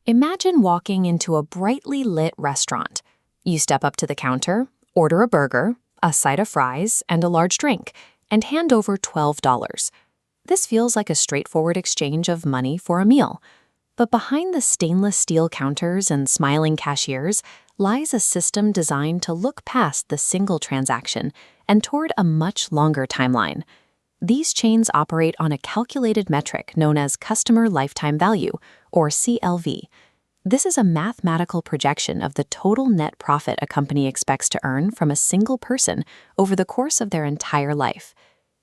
Imagine walking into a brightly lit restaurant. You step up to the counter, order a burger, a side of fries, and a large drink, and hand over $12. This feels like a straightforward exchange of money for a meal. But behind the stainless steel counters and smiling cashiers lies a system designed to look past the single transaction and toward a much longer timeline. These chains operate on a calculated metric known as customer lifetime value, or CLV. This is a mathematical projection of the total net profit a company expects to earn from a single person over the course of their entire life.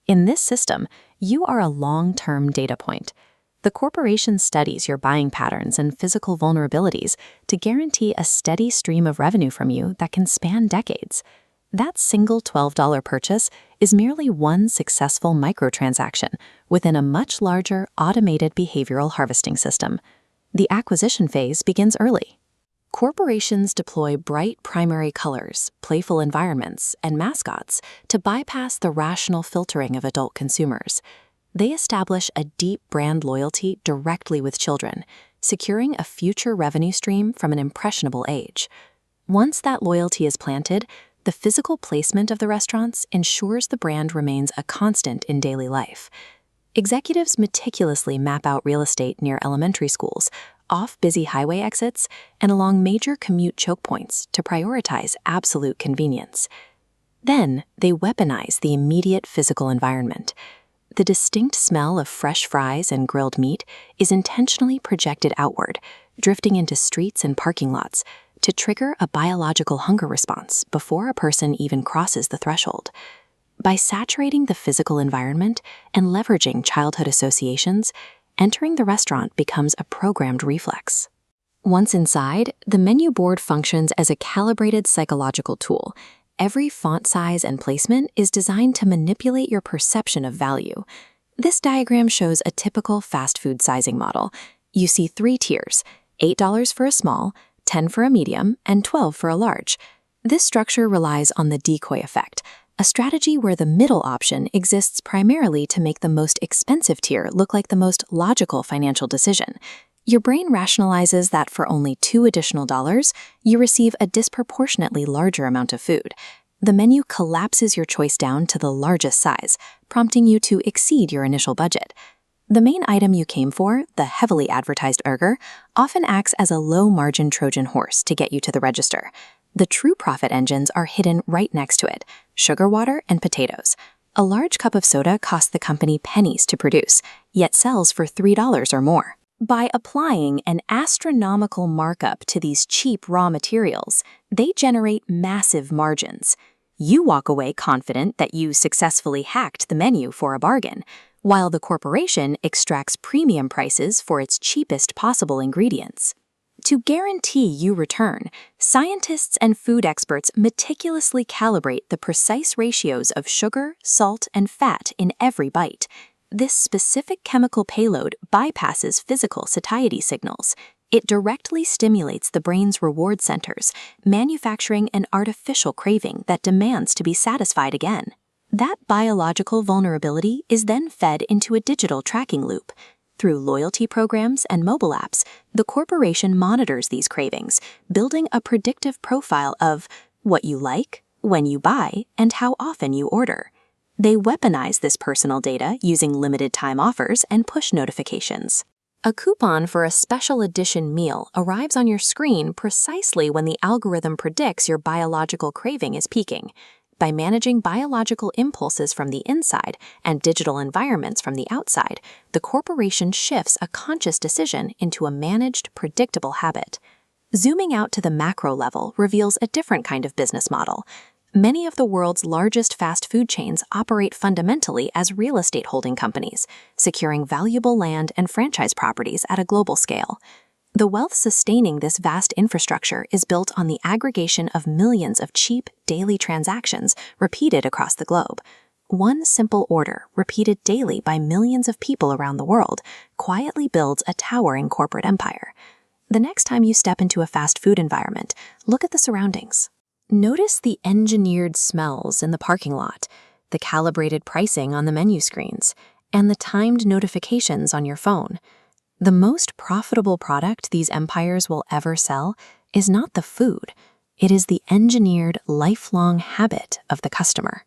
In this system, you are a long-term data point. The corporation studies your buying patterns and physical vulnerabilities to guarantee a steady stream of revenue from you that can span decades. That single $12 purchase is merely one successful microtransaction within a much larger automated behavioral harvesting system. The acquisition phase begins early. Corporations deploy bright primary colors, playful environments, and mascots to bypass the rational filtering of adult consumers. They establish a deep brand loyalty directly with children, securing a future revenue stream from an impressionable age. Once that loyalty is planted, the physical placement of the restaurants ensures the brand remains a constant in daily life. Executives meticulously map out real estate near elementary schools, off busy highway exits, and along major commute choke points to prioritize absolute convenience. Then, they weaponize the immediate physical environment. The distinct smell of fresh fries and grilled meat is intentionally projected outward, drifting into streets and parking lots, to trigger a biological hunger response before a person even crosses the threshold. By saturating the physical environment and leveraging childhood associations, entering the restaurant becomes a programmed reflex. Once inside, the menu board functions as a calibrated psychological tool. Every font size and placement is designed to manipulate your perception of value. This diagram shows a typical fast food sizing model. You see 3 tiers: $8 for a small, $10 for a medium, and $12 for a large. This structure relies on the decoy effect, a strategy where the middle option exists primarily to make the most expensive tier look like the most logical financial decision. Your brain rationalizes that for only $2 additional, you receive a disproportionately larger amount of food. The menu collapses your choice down to the largest size, prompting you to exceed your initial budget. The main item you came for, the heavily advertised burger, often acts as a low-margin Trojan horse to get you to the register. The true profit engines are hidden right next to it: sugar water and potatoes. A large cup of soda costs the company pennies to produce, yet sells for $3 or more. By applying an astronomical markup to these cheap raw materials, they generate massive margins. You walk away confident that you successfully hacked the menu for a bargain, while the corporation extracts premium prices for its cheapest possible ingredients. To guarantee you return, scientists and food experts meticulously calibrate the precise ratios of sugar, salt, and fat in every bite. This specific chemical payload bypasses physical satiety signals. It directly stimulates the brain's reward centers, manufacturing an artificial craving that demands to be satisfied again. That biological vulnerability is then fed into a digital tracking loop. Through loyalty programs and mobile apps, the corporation monitors these cravings, building a predictive profile of what you like, when you buy, and how often you order. They weaponize this personal data using limited-time offers and push notifications. A coupon for a special edition meal arrives on your screen precisely when the algorithm predicts your biological craving is peaking. By managing biological impulses from the inside and digital environments from the outside, the corporation shifts a conscious decision into a managed, predictable habit. Zooming out to the macro level reveals a different kind of business model. Many of the world's largest fast food chains operate fundamentally as real estate holding companies, securing valuable land and franchise properties at a global scale. The wealth sustaining this vast infrastructure is built on the aggregation of millions of cheap, daily transactions repeated across the globe. One simple order, repeated daily by millions of people around the world, quietly builds a towering corporate empire. The next time you step into a fast food environment, look at the surroundings. Notice the engineered smells in the parking lot, the calibrated pricing on the menu screens, and the timed notifications on your phone. The most profitable product these empires will ever sell is not the food. It is the engineered, lifelong habit of the customer.